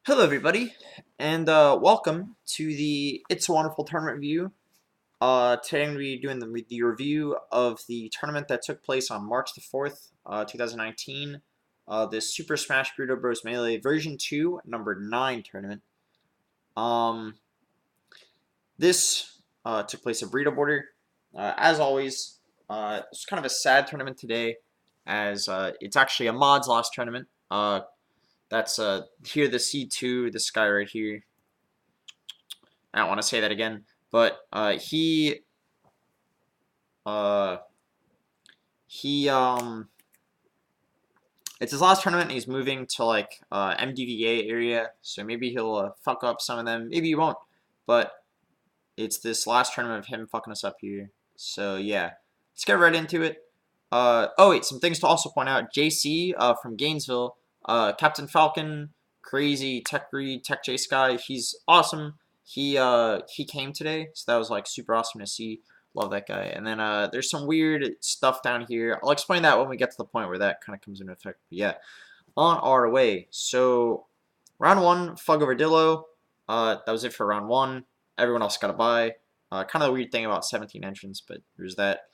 Hello, everybody, and welcome to the It's a Wonderful Tournament review. Today I'm going to be doing the review of the tournament that took place on March the 4th, 2019, the Super Smash Bros. Melee version 2, number 9 tournament. This took place at Burrito Border. As always, it's kind of a sad tournament today, as it's actually a mod's last tournament. That's here the C2, this guy right here. I don't want to say that again, but it's his last tournament and he's moving to like MDVA area, so maybe he'll fuck up some of them, maybe he won't, but it's this last tournament of him fucking us up here. So yeah, let's get right into it. Oh wait, some things to also point out. JC from Gainesville, Captain Falcon, crazy tech Chase guy. He's awesome. He came today, so that was like super awesome to see. Love that guy. And then there's some weird stuff down here. I'll explain that when we get to the point where that kind of comes into effect. But yeah, on our way. So round one, Fug over Dillo. That was it for round one. Everyone else got a bye. Kind of the weird thing about 17 entrants, but there's that.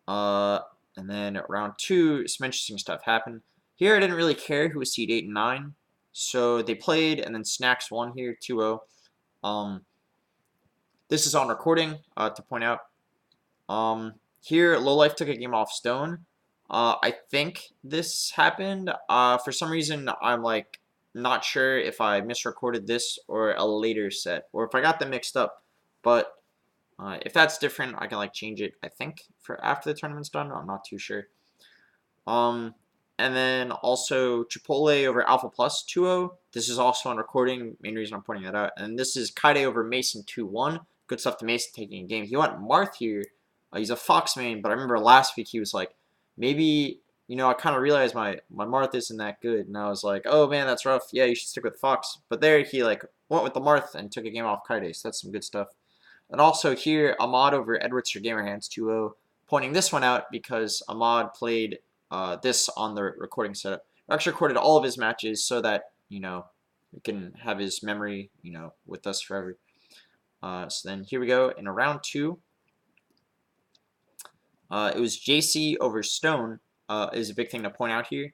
And then round two, some interesting stuff happened. Here I didn't really care who was seed 8 and 9. So they played, and then Snacks won here, 2-0. This is on recording, to point out. Here, Lowlife took a game off Stone. I think this happened. For some reason, I'm like not sure if I misrecorded this or a later set, or if I got them mixed up. But if that's different, I can like change it, I think, for after the tournament's done. I'm not too sure. And then also Chipotle over Alpha Plus 2-0. This is also on recording. Main reason I'm pointing that out. And this is Kaide over Mason 2-1. Good stuff to Mason taking a game. He went Marth here. He's a Fox main, but I remember last week he was like, maybe, you know, I kind of realized my Marth isn't that good. And I was like, oh man, that's rough. Yeah, you should stick with Fox. But there he like went with the Marth and took a game off Kaide. So that's some good stuff. And also here, Ahmad over Edwards for Gamerhands 2-0. Pointing this one out because Ahmad played this on the recording setup. I actually recorded all of his matches so that, you know, we can have his memory, you know, with us forever. So then here we go in round two. It was JC over Stone is a big thing to point out here.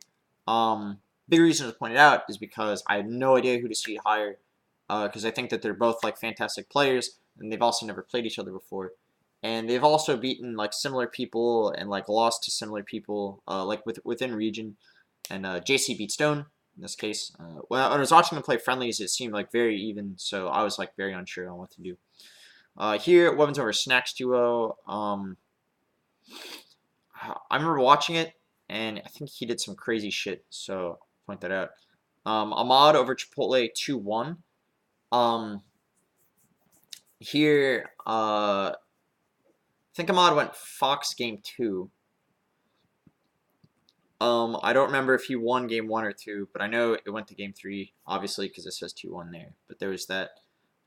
Big reason to point it out is because I have no idea who to seed higher, because I think that they're both like fantastic players and they've also never played each other before. And they've also beaten like similar people and like lost to similar people like within region. And JC beat Stone in this case. When I was watching them play friendlies, it seemed like very even, so I was like very unsure on what to do. Here, Weapons over Snacks duo. I remember watching it, and I think he did some crazy shit, so I'll point that out. Ahmad over Chipotle 2-1. Here, I think Ahmad went Fox game 2. I don't remember if he won game 1 or 2, but I know it went to game 3, obviously, because it says 2-1 there. But there was that.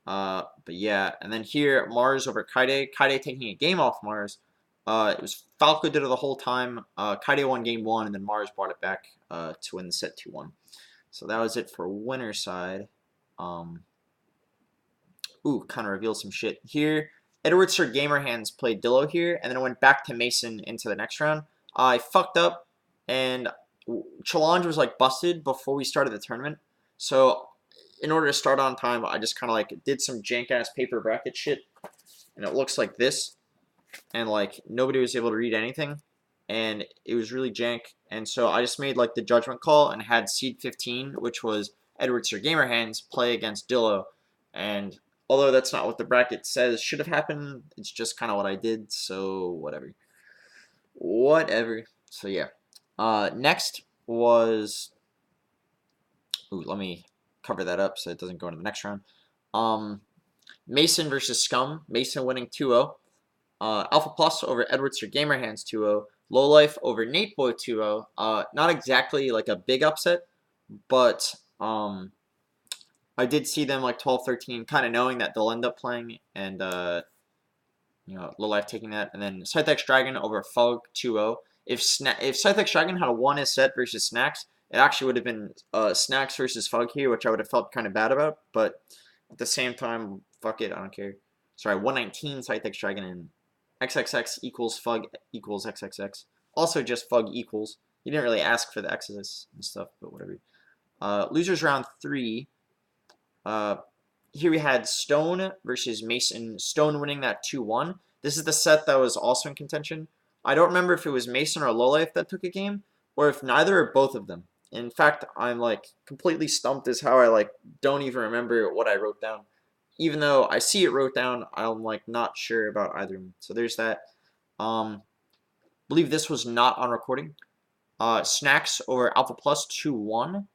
But yeah, and then here, Mars over Kaide. Kaide taking a game off Mars. It was Falco did it the whole time. Kaide won game 1, and then Mars brought it back to win the set 2-1. So that was it for winner side. Ooh, kind of revealed some shit here. Edwards for Gamerhands played Dillo here, and then it went back to Mason into the next round. I fucked up, and challenge was like busted before we started the tournament. So in order to start on time, I just kind of like did some jank ass paper bracket shit, and it looks like this, and like nobody was able to read anything, and it was really jank. And so I just made like the judgment call and had seed 15, which was Edwards or Gamerhands play against Dillo, and although that's not what the bracket says should have happened, it's just kind of what I did, so whatever. Whatever. So yeah. Next was... Ooh, let me cover that up so it doesn't go into the next round. Mason versus Scum. Mason winning 2-0. Alpha Plus over Edwards for Gamerhands 2-0. Lowlife over Nate Boy 2-0. Not exactly like a big upset, but... I did see them like 12-13, kind of knowing that they'll end up playing, and you know, Lowlife taking that, and then Scythex Dragon over Fog 2-0. If Scythex Dragon had won his set versus Snacks, It actually would have been Snacks versus Fug here, which I would have felt kind of bad about, but at the same time, fuck it, I don't care. Sorry, 119 Scythex Dragon and XXX equals Fug equals XXX. Also just Fug equals. You didn't really ask for the X's and stuff, but whatever. Losers round 3. Here we had Stone versus Mason. Stone winning that 2-1. This is the set that was also in contention. I don't remember if it was Mason or Lowlife that took a game, or if neither or both of them. In fact, I'm like completely stumped as how I like don't even remember what I wrote down. Even though I see it wrote down, I'm like not sure about either of them. So there's that. Believe this was not on recording. Snacks over Alpha Plus 2-1.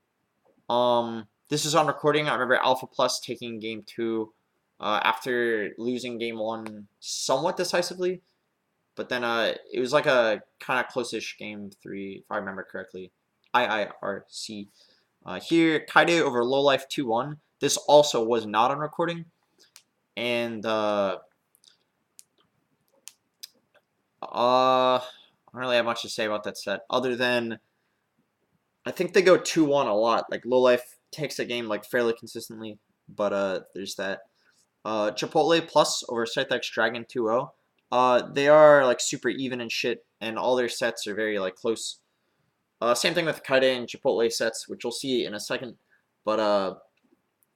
This is on recording. I remember Alpha Plus taking game 2 after losing game 1 somewhat decisively. But then it was like a kind of close-ish game 3, if I remember correctly. IIRC. Here, Kaide over Lowlife 2-1. This also was not on recording. And I don't really have much to say about that set, other than I think they go 2-1 a lot. Like Lowlife takes a game like fairly consistently, but there's that. Chipotle Plus over Scythex Dragon 2-0. They are like super even and shit, and all their sets are very like close. Same thing with Kaide and Chipotle sets, which we'll see in a second. But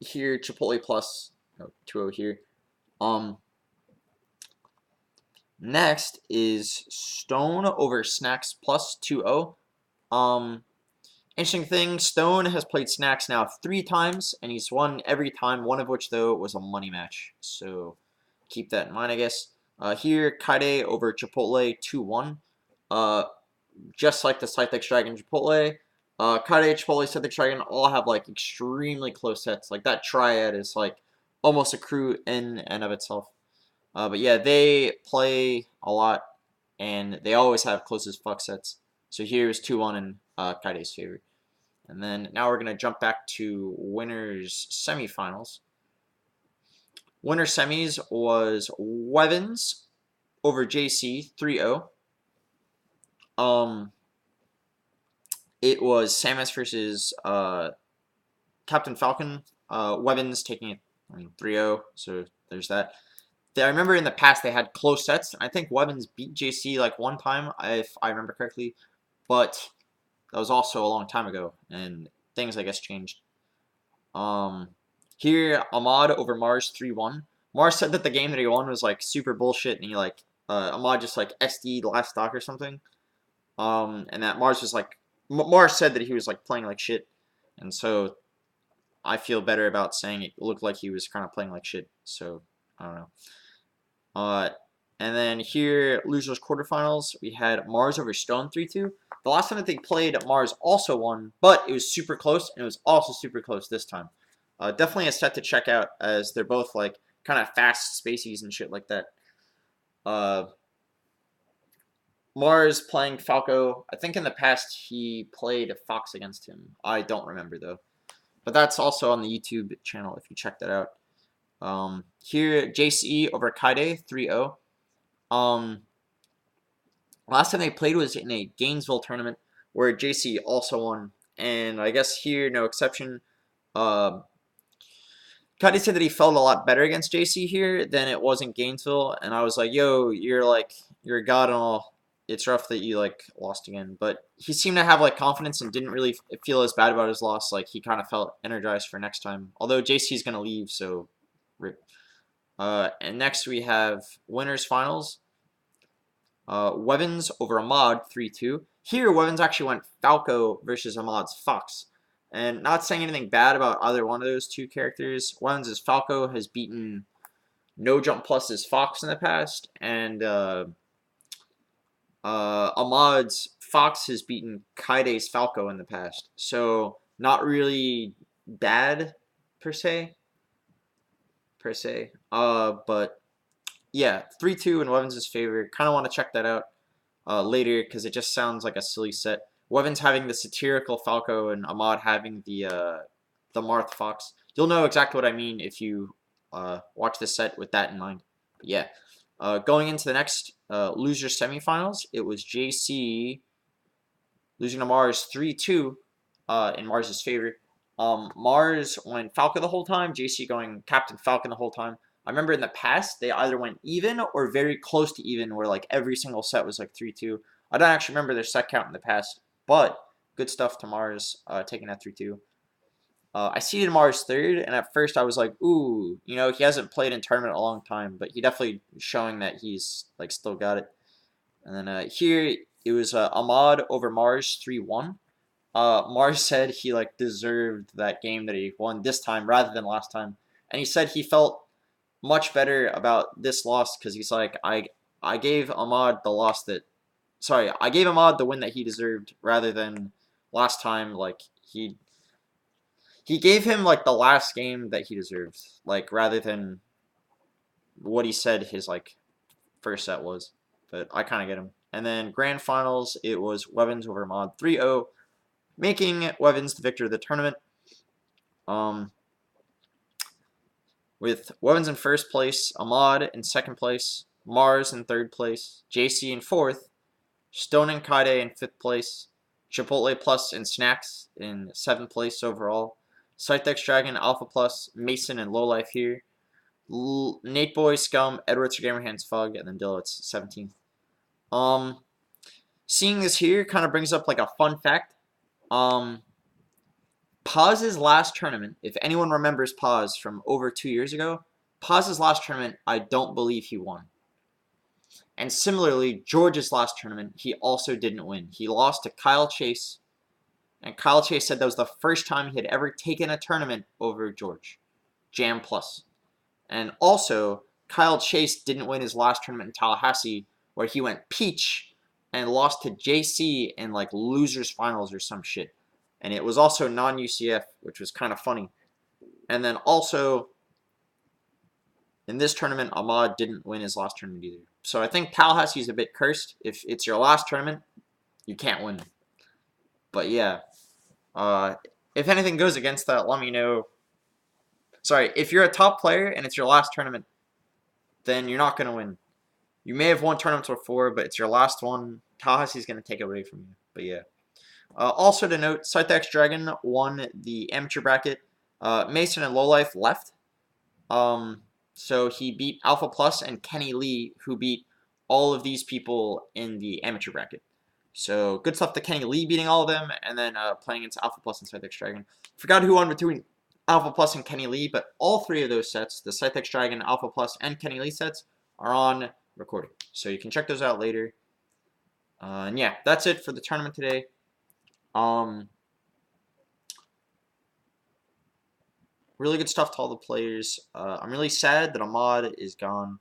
here Chipotle Plus 2-0 here. Next is Stone over Snacks Plus 2-0. Interesting thing, Stone has played Snacks now 3 times, and he's won every time, one of which, though, was a money match. So keep that in mind, I guess. Here, Kaide over Chipotle 2-1. Just like the Scythex Dragon Chipotle, Kaide, Chipotle, Scythex Dragon all have, like, extremely close sets. Like, that triad is, like, almost a crew in and of itself. But yeah, they play a lot, and they always have close as fuck sets. So here's 2-1 in Kaide's favor. And then now we're going to jump back to winners semifinals. Winner semis was Wevins over JC 3-0. It was Samus versus Captain Falcon. Wevins taking it 3-0, so there's that. I remember in the past they had close sets. I think Wevins beat JC like one time, if I remember correctly. But that was also a long time ago, and things, I guess, changed. Here, Ahmad over Mars 3-1. Mars said that the game that he won was, like, super bullshit, and he, like, Ahmad just, like, SD'd last stock or something. And that Mars was, like, Mars said that he was, like, playing like shit. And so I feel better about saying it looked like he was kind of playing like shit. So, I don't know. And then here, losers quarterfinals, we had Mars over Stone 3-2. The last time that they played, Mars also won, but it was super close, and it was also super close this time. Definitely a set to check out, as they're both like kind of fast spacies and shit like that. Mars playing Falco. I think in the past he played Fox against him. I don't remember though, but that's also on the YouTube channel if you check that out. Here, JCE over Kaide 3-0. Last time they played was in a Gainesville tournament where JC also won, and I guess here, no exception. Kaide said that he felt a lot better against JC here than it was in Gainesville, and I was like, yo, you're a god and all. It's rough that you, like, lost again. But he seemed to have, like, confidence and didn't really feel as bad about his loss. Like, he kind of felt energized for next time. Although JC's going to leave, so rip. And next we have winners finals. Wevins over Ahmad 3-2. Here, Wevins actually went Falco versus Ahmad's Fox. And not saying anything bad about either one of those two characters. Wevins' Falco has beaten No Jump Plus's Fox in the past, and Ahmad's Fox has beaten Kaide's Falco in the past. So, not really bad, per se. But yeah, 3-2 in Wevins' favor. Kind of want to check that out later, because it just sounds like a silly set. Wevins having the satirical Falco and Ahmad having the Marth Fox. You'll know exactly what I mean if you watch this set with that in mind. But yeah, going into the next loser semifinals, it was JC losing to Mars 3-2. in Mars's favor. Mars went Falcon the whole time, JC going Captain Falcon the whole time. I remember in the past, they either went even or very close to even, where like every single set was like 3-2. I don't actually remember their set count in the past, but good stuff to Mars taking that 3-2. I seeded Mars third, and at first I was like, ooh, you know, he hasn't played in tournament a long time, but he definitely showing that he's like still got it. And then here it was Ahmad over Mars 3-1. Mars said he like deserved that game that he won this time rather than last time, and he said he felt much better about this loss because he's like, I gave Ahmad the loss that, sorry, I gave Ahmad the win that he deserved rather than last time. Like he gave him like the last game that he deserved, like rather than what he said his like first set was. But I kind of get him. And then grand finals, it was Wevins over Ahmad 3-0, making Wevins the victor of the tournament. With Wevins in first place, Ahmad in second place, Mars in third place, JC in fourth, Stone and Kaide in fifth place, Chipotle Plus and Snacks in seventh place overall, Cytex Dragon, Alpha Plus, Mason and Lowlife here, Nate Boy, Scum, Edwards, Gamerhands, Fug, and then Dillots 17th. Seeing this here kind of brings up like a fun fact. Paz's last tournament, if anyone remembers Paz from over 2 years ago, Paz's last tournament, I don't believe he won. And similarly, George's last tournament, he also didn't win. He lost to Kyle Chase, and Kyle Chase said that was the first time he had ever taken a tournament over George. Jam Plus. And also, Kyle Chase didn't win his last tournament in Tallahassee, where he went peach and lost to JC in like losers finals or some shit. And it was also non-UCF, which was kind of funny. And then also, in this tournament, Ahmad didn't win his last tournament either. So I think Tallahassee is a bit cursed. If it's your last tournament, you can't win. But yeah, if anything goes against that, let me know. Sorry, if you're a top player and it's your last tournament, then you're not going to win. You may have won tournaments before, but it's your last one. Tallahassee's going to take it away from you. But yeah. Also to note, Cytex Dragon won the amateur bracket. Mason and Lowlife left. So he beat Alpha Plus and Kenny Lee, who beat all of these people in the amateur bracket. So good stuff to Kenny Lee beating all of them, and then playing against Alpha Plus and Cytex Dragon. Forgot who won between Alpha Plus and Kenny Lee, but all three of those sets, the Cytex Dragon, Alpha Plus, and Kenny Lee sets, are on recording. So you can check those out later. And yeah, that's it for the tournament today. Really good stuff to all the players. I'm really sad that Ahmad is gone,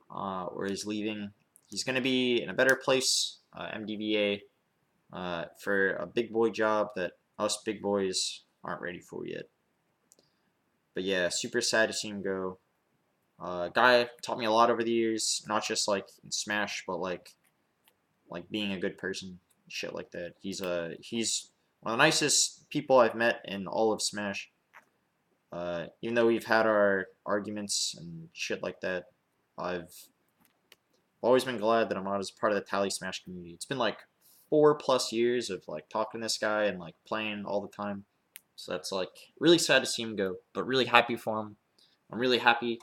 or is leaving. He's going to be in a better place, MDVA, for a big boy job that us big boys aren't ready for yet. But yeah, super sad to see him go. Guy taught me a lot over the years, not just like in Smash, but like being a good person, shit like that. He's one of the nicest people I've met in all of Smash. Even though we've had our arguments and shit like that, I've always been glad that Ahmad is part of the Tally Smash community. It's been like 4+ years of like talking to this guy and like playing all the time. So that's like really sad to see him go, but really happy for him. I'm really happy.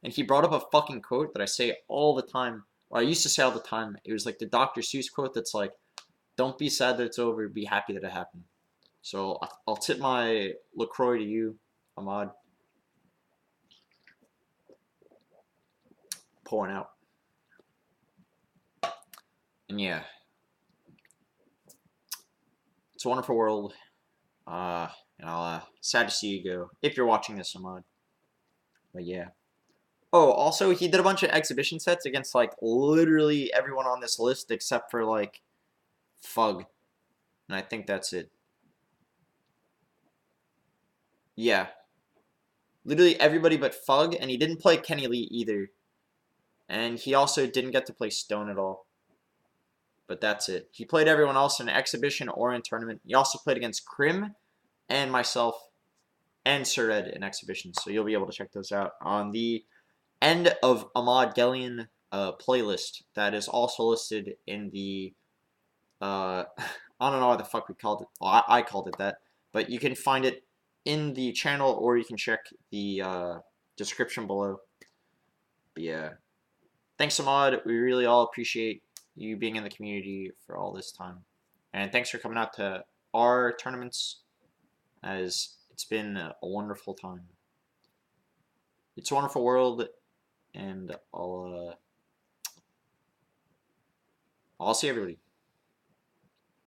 And he brought up a fucking quote that I say all the time. Or I used to say all the time. It was like the Dr. Seuss quote that's like, don't be sad that it's over, be happy that it happened. So I'll tip my LaCroix to you, Ahmad. Pouring out. And yeah. It's a wonderful world. And I'll sad to see you go. If you're watching this, Ahmad. But yeah. Oh, also, he did a bunch of exhibition sets against, like, literally everyone on this list except for, like, Fug. And I think that's it. Yeah. Literally everybody but Fug, and he didn't play Kenny Lee either. And he also didn't get to play Stone at all. But that's it. He played everyone else in exhibition or in tournament. He also played against Krim and myself and Sured in exhibition. So you'll be able to check those out on the End of Ahmad Gellion playlist that is also listed in the on I don't know why the fuck we called it. Well, I called it that. But you can find it in the channel, or you can check the description below. But yeah, thanks, Ahmad. We really all appreciate you being in the community for all this time, and thanks for coming out to our tournaments. As it's been a wonderful time. It's a wonderful world, and I'll see everybody.